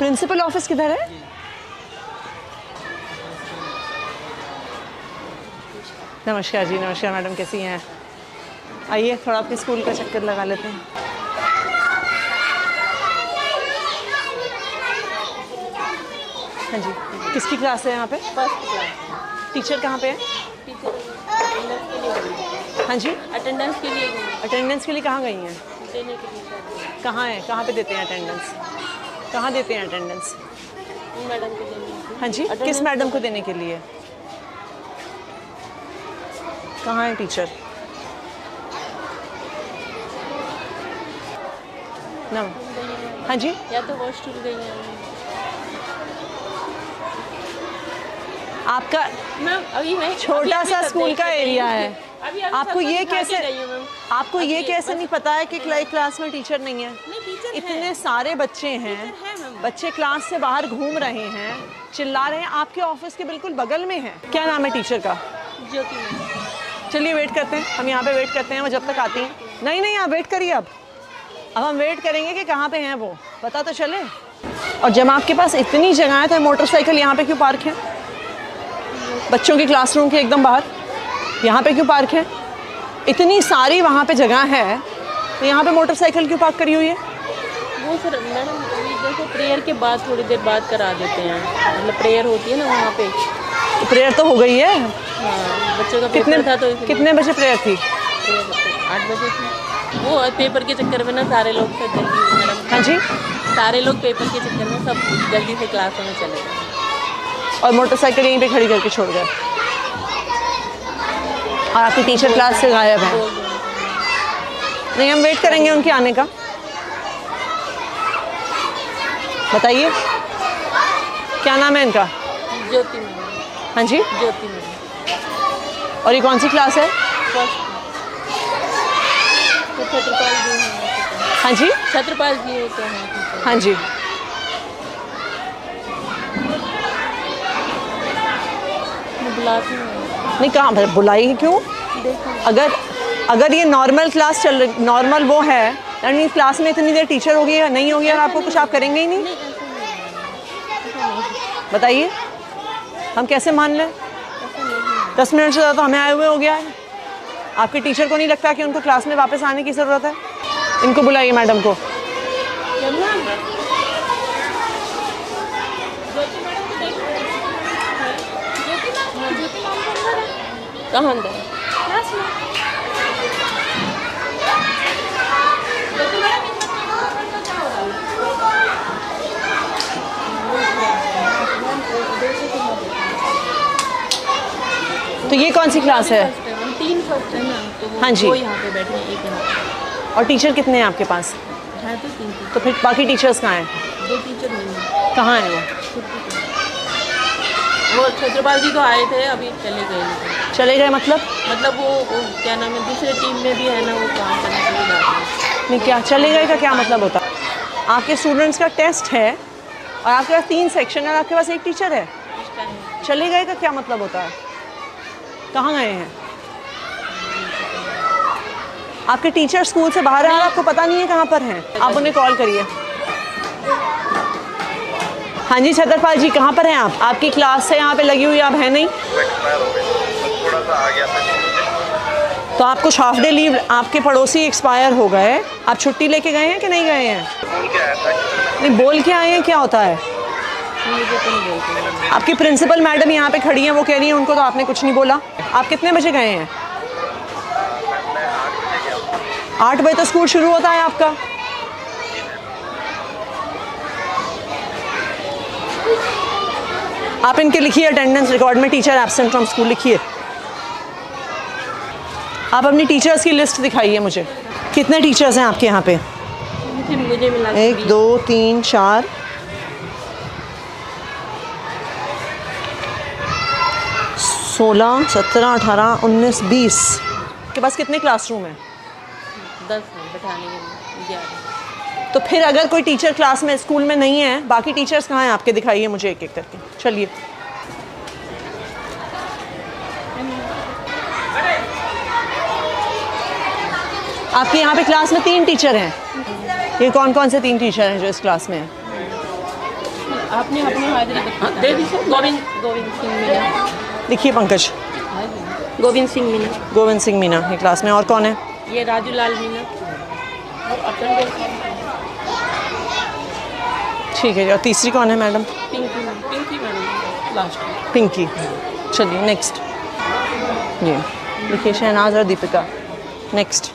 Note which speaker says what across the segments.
Speaker 1: Principal office किधर है? नमस्कार जी, नमस्कार मैडम, कैसी हैं? आइए थोड़ा अपने स्कूल का चक्कर लगा लेते हैं। हाँ जी, किसकी क्लास है यहाँ पे?
Speaker 2: First class.
Speaker 1: टीचर कहाँ पे है?
Speaker 2: टीचर अटेंडेंस के लिए गई।
Speaker 1: हाँ जी,
Speaker 2: अटेंडेंस के लिए गई।
Speaker 1: अटेंडेंस के लिए कहाँ गई हैं?
Speaker 2: देने के लिए।
Speaker 1: कहाँ है, कहाँ पे देते हैं अटेंडेंस? कहाँ देते हैं अटेंडेंस?
Speaker 2: मैडम को देने।
Speaker 1: हाँ जी, किस मैडम को देने के लिए? कहाँ है टीचर? ना, हाँ जी,
Speaker 2: या तो वॉशरूम गई हैं।
Speaker 1: आपका
Speaker 2: मैम अभी मैं
Speaker 1: छोटा सा स्कूल का एरिया है,
Speaker 2: अभी
Speaker 1: आपको ये कैसे,
Speaker 2: मैम
Speaker 1: आपको ये कैसे नहीं पता है कि क्लास में टीचर नहीं है?
Speaker 2: नहीं, टीचर
Speaker 1: इतने सारे बच्चे हैं,
Speaker 2: है मैम।
Speaker 1: बच्चे क्लास से बाहर घूम रहे हैं, चिल्ला रहे हैं, आपके ऑफिस के बिल्कुल बगल में है। क्या नाम है टीचर का?
Speaker 2: ज्योति मैम।
Speaker 1: चलिए वेट करते हैं, हम यहाँ पे वेट करते हैं, वो जब तक आती हैं। नहीं नहीं, आप वेट करिए। अब हम वेट करेंगे कि कहाँ पे हैं वो, पता तो चले। और जब आपके पास इतनी जगह है तो मोटरसाइकिल यहाँ पे क्यों पार्क है? बच्चों के क्लासरूम के एकदम बाहर यहाँ पे क्यों पार्क है? इतनी सारी वहाँ पे जगह है तो यहाँ पे मोटरसाइकिल क्यों पार्क करी हुई है?
Speaker 2: वो सर मैडम जैसे प्रेयर के बाद थोड़ी देर बाद करा देते हैं, मतलब प्रेयर होती है ना वहाँ पे।
Speaker 1: प्रेयर तो हो गई है।
Speaker 2: हाँ, बच्चों का पेपर था तो
Speaker 1: कितने बजे प्रेयर थी?
Speaker 2: 8 बजे थी। वो पेपर के चक्कर में ना सारे लोग फिर जल्दी मैडम।
Speaker 1: हाँ जी,
Speaker 2: सारे लोग पेपर के चक्कर में सब जल्दी से क्लासों में चले गए
Speaker 1: और मोटरसाइकिल यहीं पे खड़ी करके छोड़ गए और आपकी टीचर क्लास से गायब है। नहीं, हम वेट करेंगे उनके आने का। बताइए क्या नाम है इनका?
Speaker 2: ज्योति मैडम।
Speaker 1: हाँ जी,
Speaker 2: ज्योति मैडम।
Speaker 1: और ये कौन सी क्लास है?
Speaker 2: फर्स्ट। तो छत्रपाल जी हैं।
Speaker 1: हाँ जी,
Speaker 2: छत्रपाल जी होते हैं।
Speaker 1: हाँ जी।
Speaker 2: बुलाती हूँ।
Speaker 1: नहीं, कहाँ पर बुलाएगी, क्यों? अगर ये नॉर्मल क्लास चल रही, नॉर्मल वो है, यानी क्लास में इतनी देर टीचर होगी या नहीं होगी और आपको कुछ आप करेंगे ही नहीं? बताइए हम कैसे मान लें? 10 मिनट से ज़्यादा तो हमें आए हुए हो गया है। आपके टीचर को नहीं लगता कि उनको क्लास में वापस आने की ज़रूरत है? इनको बुलाइए, मैडम को।
Speaker 2: कहाँ अंदर?
Speaker 1: तो ये कौन सी क्लास है?
Speaker 2: 3 फर्स्ट है ना, तो वो
Speaker 1: हाँ जी।
Speaker 2: वो यहाँ पे बैठे हैं, एक यहाँ
Speaker 1: और टीचर कितने हैं आपके पास?
Speaker 2: है तो 3।
Speaker 1: तो फिर बाकी टीचर्स कहाँ हैं?
Speaker 2: 2 टीचर नहीं है।
Speaker 1: कहाँ हैं वो?
Speaker 2: वो छत्रपाल जी तो आए थे, अभी चले गए।
Speaker 1: चले गए मतलब
Speaker 2: वो क्या नाम है, दूसरे टीम में भी है ना, वो काम करने के लिए जाते हैं।
Speaker 1: नहीं, क्या चले गए का क्या मतलब होता है? आपके स्टूडेंट्स का टेस्ट है और आपके पास 3 सेक्शन है और आपके पास 1 टीचर है। चले गए का क्या मतलब होता है? कहाँ गए हैं? आपके टीचर स्कूल से बाहर हैं और आपको पता नहीं है कहाँ पर हैं। आप उन्हें कॉल करिए। हाँ जी, छत्रपाल जी कहाँ पर हैं आप? आपकी क्लास है यहाँ पे लगी हुई, आप हैं नहीं?
Speaker 3: थोड़ा सा आ गया था।
Speaker 1: तो आपको हाफ डे लीव, आपके पड़ोसी एक्सपायर हो गए, आप छुट्टी लेके गए हैं कि नहीं गए हैं?
Speaker 3: बोल के आया था।
Speaker 1: नहीं, बोल के आए हैं, क्या होता है? आपकी प्रिंसिपल मैडम यहाँ पे खड़ी हैं, वो कह रही हैं उनको तो आपने कुछ नहीं बोला। आप कितने बजे गए हैं? 8 बजे तो स्कूल शुरू होता है आपका। आप इनके लिखिए अटेंडेंस रिकॉर्ड में टीचर एब्सेंट फ्रॉम स्कूल लिखिए। आप अपनी टीचर्स की लिस्ट दिखाइए मुझे। कितने टीचर्स हैं आपके यहाँ पे?
Speaker 2: मुझे मिला
Speaker 1: 1 2 3 4 16 17 18 19 20। के पास कितने क्लासरूम हैं?
Speaker 2: 10 बैठाने के लिए 11।
Speaker 1: तो फिर अगर कोई टीचर क्लास में स्कूल में नहीं है, बाकी टीचर्स कहाँ हैं आपके? दिखाइए मुझे एक एक करके। चलिए, आपके यहाँ पे क्लास में 3 टीचर हैं। ये कौन कौन से 3 टीचर हैं जो इस क्लास में हैं?
Speaker 2: आपने अपनी हाजिरी दे दी सर। गोविंद सिंह मीना।
Speaker 1: लिखिए पंकज।
Speaker 2: गोविंद सिंह मीना।
Speaker 1: गोविंद सिंह मीना ये क्लास में। और कौन है?
Speaker 2: ये राजू लाल मीना।
Speaker 1: ठीक है। और तीसरी कौन है madam?
Speaker 2: Pinky madam last.
Speaker 1: Pinky. चलिए नेक्स्ट। जी लिखिए शहनाज और दीपिका। नेक्स्ट।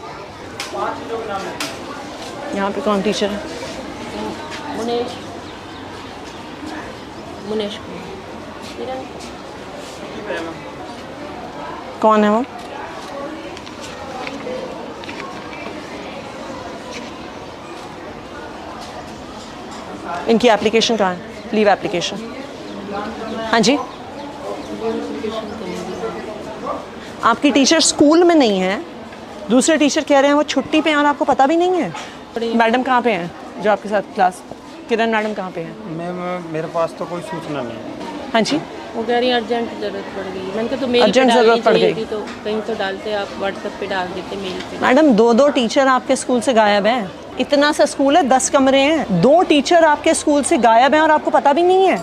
Speaker 1: यहाँ पे कौन टीचर है?
Speaker 2: मुनेश
Speaker 1: कौन है वो? इनकी एप्लीकेशन कहाँ है? Leave application. हाँ जी। आपकी टीचर स्कूल में नहीं है, दूसरे टीचर कह रहे हैं वो छुट्टी पे हैं और आपको पता भी नहीं है। मैडम कहाँ पे हैं जो आपके साथ क्लास? किरण मैडम कहाँ पे हैं?
Speaker 4: मैम मेरे पास तो कोई सूचना नहीं है।
Speaker 1: हाँ जी।
Speaker 2: वो कह रही अर्जेंट ज़रूरत पड़ गई। मैंने कहा तो मेल पे
Speaker 1: अर्जेंट ज़रूरत पड़ गई
Speaker 2: तो कहीं तो डालते, आप व्हाट्सएप पे डाल देते मेल पे।
Speaker 1: मैडम 2 टीचर आपके स्कूल से गायब हैं। इतना सा स्कूल है, 10 कमरे हैं, 2 टीचर आपके स्कूल से गायब हैं और आपको पता भी नहीं है।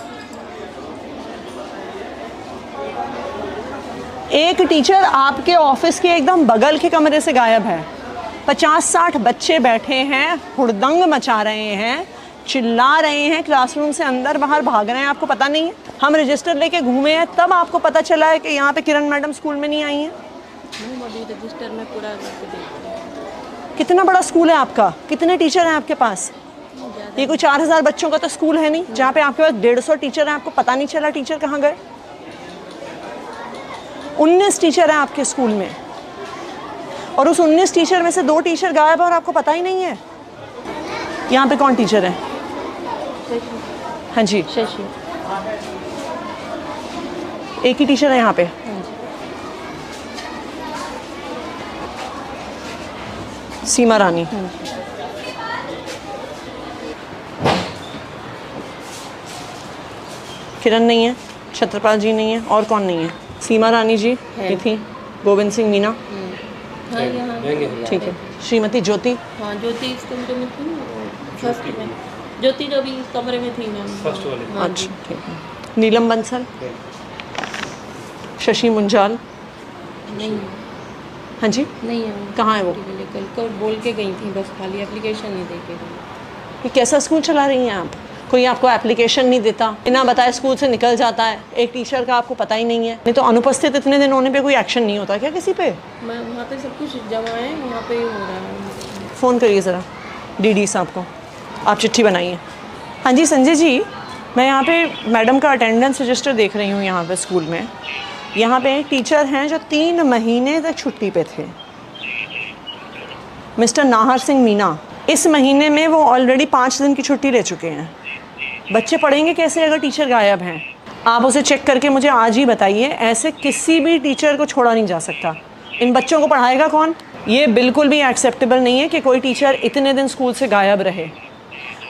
Speaker 1: एक टीचर आपके ऑफिस के एकदम बगल के कमरे से गायब है। 50-60 बच्चे बैठे हैं, हुड़दंग मचा रहे हैं, चिल्ला रहे हैं, क्लासरूम से अंदर बाहर भाग रहे हैं, आपको पता नहीं है। हम रजिस्टर लेके घूमे हैं, तब आपको पता चला है कि यहाँ पे किरण मैडम स्कूल में नहीं आई हैं।
Speaker 2: अभी रजिस्टर में पूरा करके देखते हैं।
Speaker 1: कितना बड़ा स्कूल है आपका? कितने टीचर हैं आपके पास? ये कोई 4000 बच्चों का तो स्कूल है नहीं जहाँ पे आपके पास 150 टीचर हैं, आपको पता नहीं चला टीचर कहाँ गए। 19 टीचर हैं आपके स्कूल में और उस 19 टीचर में से 2 टीचर गायब है और आपको पता ही नहीं है। यहाँ पे कौन टीचर है? हाँ जी।
Speaker 2: शशि।
Speaker 1: एक ही टीचर है यहाँ पे। सीमा रानी। किरण नहीं है, छत्रपाल जी नहीं है, और कौन नहीं है? सीमा रानी जी ये थी, गोविंद सिंह मीना।
Speaker 2: हाँ यहाँ
Speaker 1: ठीक है। श्रीमती ज्योति।
Speaker 2: हाँ ज्योति इस कमरे में थी ना, फर्स्ट में। ज्योति जो भी इस कमरे में थी मैम, फर्स्ट वाले। हाँ जी।
Speaker 1: अच्छा ठीक है। नीलम बंसल। शशि मुंजाल।
Speaker 2: नहीं
Speaker 1: हाँ जी।
Speaker 2: नहीं है।
Speaker 1: कहाँ है वो?
Speaker 2: कल बोल के गई थी, बस खाली एप्लीकेशन नहीं दे के गई।
Speaker 1: ये कैसा स्कूल चला रही हैं आप? कोई आपको एप्लीकेशन नहीं देता, बिना बताए स्कूल से निकल जाता है, एक टीचर का आपको पता ही नहीं है। नहीं तो अनुपस्थित इतने दिन होने पे कोई एक्शन नहीं होता क्या किसी पे?
Speaker 2: मैं वहाँ पे सब कुछ जमा है, वहाँ पे ही हो रहा है।
Speaker 1: फ़ोन करिए ज़रा डीडी साहब को, आप चिट्ठी बनाइए। हाँ जी संजय जी, मैं यहाँ पे मैडम का अटेंडेंस रजिस्टर देख रही हूँ यहाँ पे स्कूल में। यहाँ पे एक टीचर हैं जो 3 महीने तक छुट्टी पे थे, मिस्टर नाहर सिंह मीना। इस महीने में वो ऑलरेडी 5 दिन की छुट्टी ले चुके हैं। बच्चे पढ़ेंगे कैसे अगर टीचर गायब हैं? आप उसे चेक करके मुझे आज ही बताइए। ऐसे किसी भी टीचर को छोड़ा नहीं जा सकता। इन बच्चों को पढ़ाएगा कौन? ये बिल्कुल भी एक्सेप्टेबल नहीं है कि कोई टीचर इतने दिन स्कूल से गायब रहे।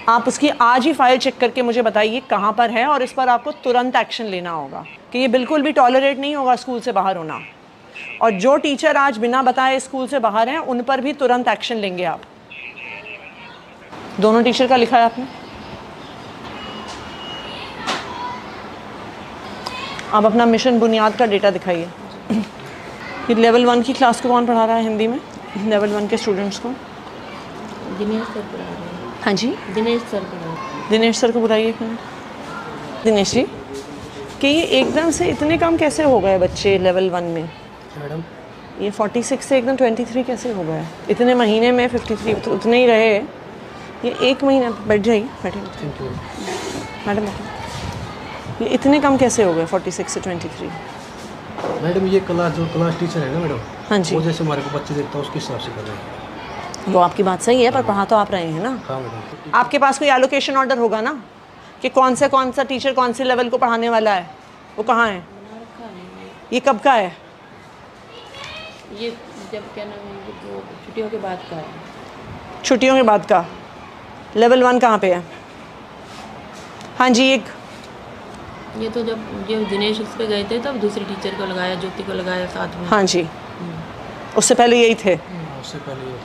Speaker 1: आप उसकी आज ही फाइल चेक करके मुझे बताइए कहाँ पर है, और इस पर आपको तुरंत एक्शन लेना होगा कि ये बिल्कुल भी टॉलरेट नहीं होगा स्कूल से बाहर होना। और जो टीचर आज बिना बताए स्कूल से बाहर हैं उन पर भी तुरंत एक्शन लेंगे आप। दोनों टीचर का लिखा है आपने? आप अपना मिशन बुनियाद का डेटा दिखाइए। ये लेवल 1 की क्लास को कौन पढ़ा रहा है हिंदी में? लेवल 1 के स्टूडेंट्स को
Speaker 2: दिनेश सर पढ़ा रहे हैं।
Speaker 1: हाँ जी,
Speaker 2: दिनेश सर पढ़ा रहे हैं।
Speaker 1: दिनेश सर को बुलाइए। दिनेश जी, कि ये एकदम से इतने कम कैसे हो गए बच्चे लेवल 1 में?
Speaker 4: मैडम
Speaker 1: ये 46 से एकदम 23 कैसे हो गए? इतने महीने में 53 तो उतने ही रहे। ये 1 महीना, बैठ जाइए, बैठे मैडम, ये इतने कम कैसे हो गए 46 से 23?
Speaker 5: मैडम ये क्लास टीचर है ना मैडम,
Speaker 1: हाँ जी,
Speaker 5: वो जैसे हमारे को बच्चे देता है उसके हिसाब से कर रहे हैं।
Speaker 1: वो आपकी बात सही है, पर पढ़ा तो आप रहे हैं ना।
Speaker 5: हाँ मैडम।
Speaker 1: आपके पास कोई एलोकेशन ऑर्डर होगा ना कि कौन सा टीचर कौन से लेवल को पढ़ाने वाला है? वो कहाँ है? ये कब का है?
Speaker 2: ये जब क्या नाम है, वो छुट्टियों के बाद का है।
Speaker 1: छुट्टियों के बाद का। लेवल 1 कहाँ पे है? हाँ जी, एक
Speaker 2: ये तो जब दिनेश उस पे गए थे तब दूसरी टीचर को लगाया, ज्योति को लगाया साथ में।
Speaker 1: हाँ जी, उससे पहले यही थे।
Speaker 5: उससे पहले ये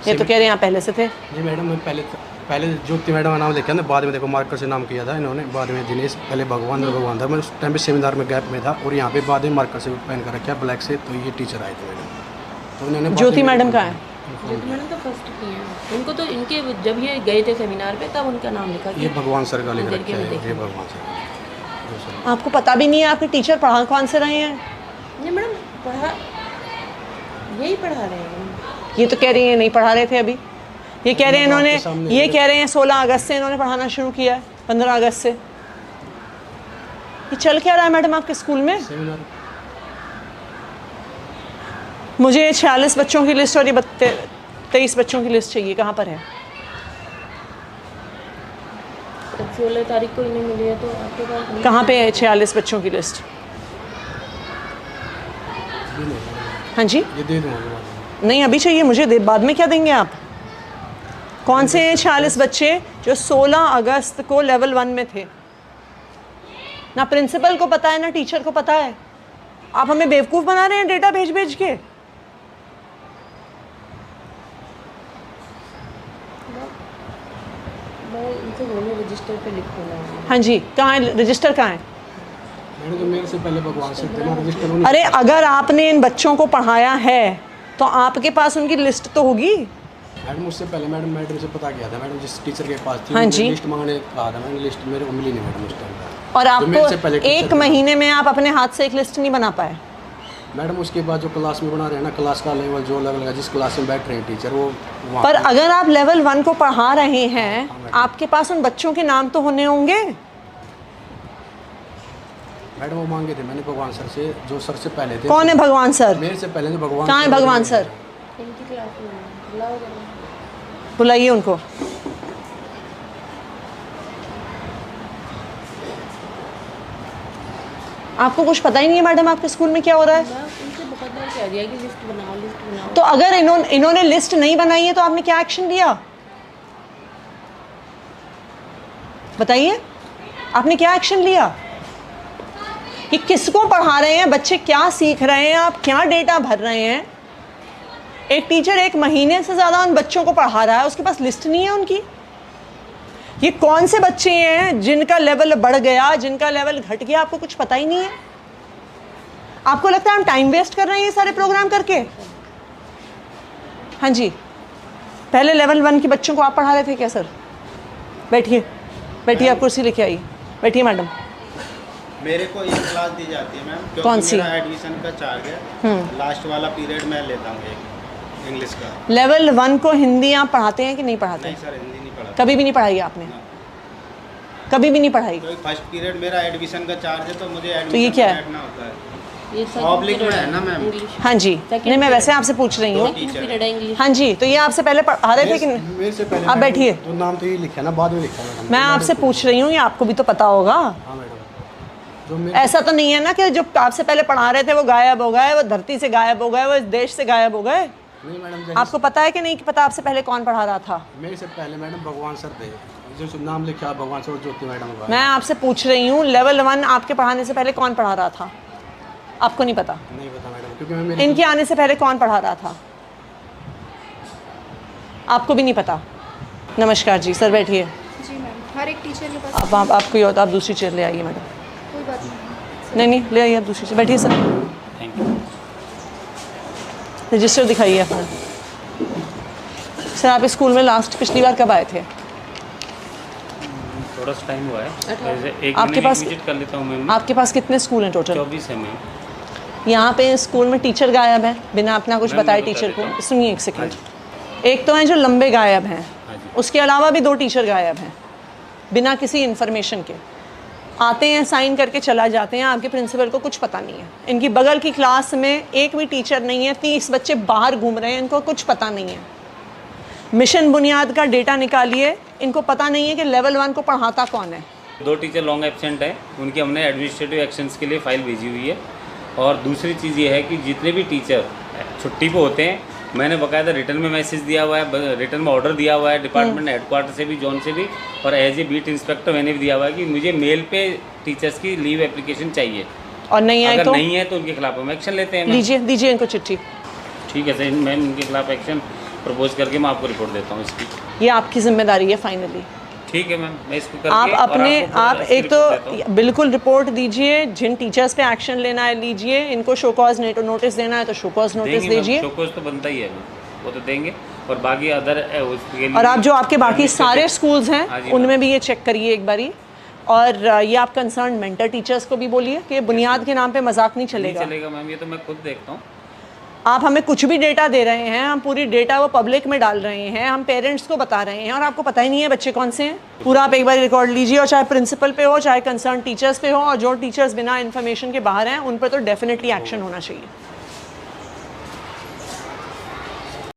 Speaker 1: ये तो कह रहे हैं यहाँ पहले से थे।
Speaker 5: जी मैडम, मैं पहले पहले ज्योति मैडम का नाम लिखा ना, बाद में देखो मार्कर से नाम किया था इन्होंने, बाद में दिनेश, पहले भगवान और भगवान था। मैं उस टाइम पे सेमिनार में गैप में था और यहाँ पे बाद में मार्कर से पहन कर रखा ब्लैक से, तो ये टीचर आए थे मैडम, तो इन्होंने
Speaker 1: ज्योति मैडम का है?
Speaker 2: ज्योति मैडम तो फर्स्ट की हैं। उनको तो इनके जब ये गए थे सेमिनार पे तब उनका नाम लिखा
Speaker 5: ये
Speaker 2: गया।
Speaker 5: भगवान सर का लिख
Speaker 2: अंदर
Speaker 5: रखा
Speaker 2: के में
Speaker 5: है,
Speaker 2: देखा।
Speaker 5: ये भगवान सर।
Speaker 1: आपको पता भी नहीं है आपके टीचर पढ़ा कौन से रहे हैं?
Speaker 2: नहीं मैडम, यही पढ़ा रहे हैं।
Speaker 1: ये तो कह रही है नहीं पढ़ा रहे थे अभी। ये कह रहे हैं इन्होंने,
Speaker 5: आपके सामने
Speaker 1: ये कह रहे हैं 16 अगस्त से इन्होंने पढ़ाना शुरू किया है, 15 अगस्त से। ये चल क्या रहा है मैडम आपके स्कूल में?
Speaker 5: सेमिनार
Speaker 1: मुझे 46 बच्चों की लिस्ट और ये 23 बच्चों की लिस्ट चाहिए, कहाँ पर है?
Speaker 2: तब 16 तारीख को इन्हें मिली है तो आपके पास नहीं।
Speaker 1: कहाँ पे है 46 बच्चों की लिस्ट? हाँ जी,
Speaker 5: ये दे दूँगा।
Speaker 1: नहीं अभी चाहिए मुझे, बाद में क्या देंगे आप? कौन से 46 बच्चे जो 16 अगस्त को लेवल 1 में थे? ना प्रिंसिपल को पता है ना टीचर को पता है। आप हमें बेवकूफ़ बना रहे हैं डेटा भेज भेज के।
Speaker 2: मैं इनसे बोलूँ रजिस्टर पे लिख देना।
Speaker 1: हाँ जी, कहाँ है रजिस्टर? कहाँ है?
Speaker 5: मैंने तो मेरे से पहले भगवान सर थे ना, रजिस्टर उन्हीं।
Speaker 1: अरे अगर आपने इन बच्चों को पढ़ाया है तो आपके पास उनकी लिस्ट तो होगी।
Speaker 5: मैडम उससे पहले मैडम से पता किया था, मैडम जिस टीचर के पास थी
Speaker 1: हाँ
Speaker 5: मुझे
Speaker 1: जी।
Speaker 5: लिस्ट मांगने कहा था, मैंने लिस्ट मेरे को मिली नहीं मैडम उस टाइम पर।
Speaker 1: और
Speaker 5: तो मेरे से
Speaker 1: आपको
Speaker 5: पहले टीचर
Speaker 1: एक
Speaker 5: थे।
Speaker 1: महीने में आप अपने हाथ से एक लिस्ट नहीं बना पाए?
Speaker 5: मैडम उसके बाद जो क्लास में बना रहे हैं ना, क्लास का लेवल जो लेवल का जिस क्लास में बैठ रहे हैं टीचर वो वहाँ
Speaker 1: पर
Speaker 5: पे-
Speaker 1: अगर आप लेवल 1 को पढ़ा रहे हैं, आपके पास उन बच्चों के नाम तो होने होंगे।
Speaker 5: मैडम वो मांगे थे मैंने भगवान सर से, जो सर से पहले थे।
Speaker 1: कौन है भगवान सर?
Speaker 5: मेरे से पहले तो भगवान
Speaker 1: कहाँ है भगवान सर?
Speaker 2: इनकी क्लास में बुलाओ जरा।
Speaker 1: बुलाइए उनको। आपको कुछ पता ही नहीं है मैडम आपके स्कूल में क्या हो रहा है?
Speaker 2: मैं उनसे बहुत बार कह दिया कि लिस्ट बनाओ।
Speaker 1: तो अगर इन्होंने लिस्ट नहीं बनाई है तो आपने क्या एक्शन लिया? बताइए, आपने क्या एक्शन लिया? कि किसको पढ़ा रहे हैं, बच्चे क्या सीख रहे हैं, आप क्या डेटा भर रहे हैं? एक टीचर एक महीने से ज़्यादा उन बच्चों को पढ़ा रहा है, उसके पास लिस्ट नहीं है उनकी। ये कौन से बच्चे हैं जिनका लेवल बढ़ गया, जिनका लेवल घट गया, आपको कुछ पता ही नहीं है? आपको लगता है हम टाइम वेस्ट कर रहे हैं ये सारे प्रोग्राम करके? हाँ जी, पहले लेवल 1 के बच्चों को आप पढ़ा रहे थे क्या सर? बैठिए बैठिए, आप कुर्सी लेके आइए, बैठिए मैडम।
Speaker 6: मेरे को ये क्लास दी जाती है मैम, क्योंकि
Speaker 1: कौन सी?
Speaker 6: मेरा एडमिशन का चार्ज है। लास्ट वाला पीरियड मैं लेता हूँ एक इंग्लिश का।
Speaker 1: लेवल 1 को हिंदी आप पढ़ाते हैं कि नहीं पढ़ाते?
Speaker 6: नहीं सर, हिंदी नहीं पढ़ा।
Speaker 1: कभी भी नहीं पढ़ाई आपने? कभी भी नहीं पढ़ाई?
Speaker 6: क्योंकि फर्स्ट पीरियड मेरा एडमिशन का चार्ज है, तो मुझे
Speaker 1: तो ये
Speaker 6: एडमिशन
Speaker 1: क्या
Speaker 6: में
Speaker 1: है?
Speaker 6: बैठना होता है।
Speaker 2: ये
Speaker 6: पब्लिक में है ना मैम।
Speaker 2: इंग्लिश
Speaker 1: हाँ जी, नहीं मैं वैसे आपसे पूछ रही हूँ।
Speaker 2: पीरियड है इंग्लिश।
Speaker 1: हाँ जी, तो ये आपसे पहले पढ़ा रहे थे कि नहीं?
Speaker 5: मेरे से पहले
Speaker 1: आप
Speaker 5: मैडम,
Speaker 1: बैठिए।
Speaker 5: तो नाम तो ये लिखा ना, बाद में लिखा मैडम।
Speaker 1: मैं आपसे पूछ रही हूँ, ये आपको भी तो पता होगा।
Speaker 5: हाँ मैडम, जो मेरे
Speaker 1: ऐसा तो नहीं है ना कि जो आपसे पहले पढ़ा रहे थे वो गायब हो गए, वो धरती से गायब हो गए, वो इस देश से गायब हो गए?
Speaker 5: नहीं मैडम,
Speaker 1: आपको पता है कि नहीं कि पता आपसे पहले कौन पढ़ा रहा था?
Speaker 5: मेरे से पहले मैडम भगवान सर थे, जो नाम लिखा भगवान सर और ज्योति मैडम का।
Speaker 1: मैं आपसे पूछ रही हूँ, लेवल 1 आपके पढ़ाने से पहले कौन पढ़ा रहा था? आपको नहीं पता?
Speaker 5: नहीं पता मैडम, क्योंकि मैं मेरे
Speaker 1: इनके आने से पहले कौन पढ़ा रहा था? आपको भी नहीं पता? नमस्कार जी, सर बैठिए।
Speaker 7: जी मैम, हर एक टीचर के पास
Speaker 1: अब आप कोई और, आप दूसरी चेयर ले आइए मैडम।
Speaker 7: कोई बात नहीं।
Speaker 1: नहीं ले आइए आप दूसरी चेयर, बैठिए सर। रजिस्टर दिखाइए अपना। सर आप इस स्कूल में लास्ट पिछली बार कब आए थे?
Speaker 8: थोड़ा सा टाइम हुआ है, जैसे एक
Speaker 1: आपके
Speaker 8: महीने
Speaker 1: पास-
Speaker 8: विजिट कर लेता हूँ मैम।
Speaker 1: आपके पास कितने स्कूल हैं टोटल?
Speaker 8: 24 है मैम।
Speaker 1: यहाँ पे स्कूल में टीचर गायब है बिना अपना कुछ
Speaker 8: मैम,
Speaker 1: बताए
Speaker 8: मैं बता
Speaker 1: टीचर
Speaker 8: देता
Speaker 1: को।
Speaker 8: हूँ।
Speaker 1: सुनिए एक सेकंड। एक तो हैं जो लंबे गायब हैं,
Speaker 8: हाँ जी।
Speaker 1: उसके अलावा भी 2 टीचर गायब हैं बिना किसी इन्फॉर्मेशन के। आते हैं, साइन करके चला जाते हैं, आपके प्रिंसिपल को कुछ पता नहीं है। इनकी बगल की क्लास में एक भी टीचर नहीं है, 30 बच्चे बाहर घूम रहे हैं, इनको कुछ पता नहीं है। मिशन बुनियाद का डेटा निकालिए, इनको पता नहीं है कि लेवल 1 को पढ़ाता कौन है।
Speaker 8: 2 टीचर लॉन्ग एब्सेंट है, उनकी हमने एडमिनिस्ट्रेटिव एक्शंस के लिए फ़ाइल भेजी हुई है। और दूसरी चीज़ ये है कि जितने भी टीचर छुट्टी पे होते हैं, मैंने बाकायदा रिटर्न में मैसेज दिया हुआ है, रिटर्न में ऑर्डर दिया हुआ है डिपार्टमेंट हेडक्वार्टर से भी, जोन से भी, और एज ए बीट इंस्पेक्टर मैंने भी दिया हुआ है कि मुझे मेल पे टीचर्स की लीव एप्लीकेशन चाहिए।
Speaker 1: और नहीं आए
Speaker 8: अगर
Speaker 1: तो
Speaker 8: नहीं है तो उनके खिलाफ हम एक्शन लेते हैं मैम।
Speaker 1: दीजिए इनको चिट्ठी।
Speaker 8: ठीक है सर मैम, उनके खिलाफ एक्शन प्रपोज करके मैं आपको रिपोर्ट देता हूँ इसकी।
Speaker 1: ये आपकी जिम्मेदारी है फाइनली।
Speaker 8: ठीक है मैम, मैं इसको करके
Speaker 1: आप
Speaker 8: और
Speaker 1: अपने
Speaker 8: आपको पूरा
Speaker 1: आप
Speaker 8: इसकी
Speaker 1: एक
Speaker 8: रिपोर्ट देता हूँ।
Speaker 1: तो बिल्कुल रिपोर्ट दीजिए, जिन टीचर्स पे एक्शन लेना है लीजिए, इनको शो कॉज नोटिस देना है तो शो कॉज नोटिस
Speaker 8: देंगे
Speaker 1: दीजिए।
Speaker 8: मैम, शोकॉज तो बनता ही है मैम, वो तो देंगे। और बाकी अदर उसके लिए
Speaker 1: और आप जो आपके बाकी सारे स्कूल्स
Speaker 8: हाँ
Speaker 1: हैं
Speaker 8: जी,
Speaker 1: उनमें भी ये चेक करिए एक बारी। और ये आप कंसर्न मेंटर टीचर्स को भी बोलिए कि बुनियाद के नाम पे मजाक नहीं
Speaker 8: नहीं
Speaker 1: चलेगा।
Speaker 8: चलेगा मैम, ये तो मैं खुद देखता हूँ।
Speaker 1: आप हमें कुछ भी डेटा दे रहे हैं, हम पूरी डेटा वो पब्लिक में डाल रहे हैं, हम पेरेंट्स को बता रहे हैं और आपको पता ही नहीं है बच्चे कौन से हैं। पूरा आप एक बार रिकॉर्ड लीजिए, और चाहे प्रिंसिपल पे हो चाहे कंसर्न टीचर्स पे हो, और जो टीचर्स बिना इन्फॉर्मेशन के बाहर हैं उन पर तो डेफिनेटली एक्शन होना चाहिए।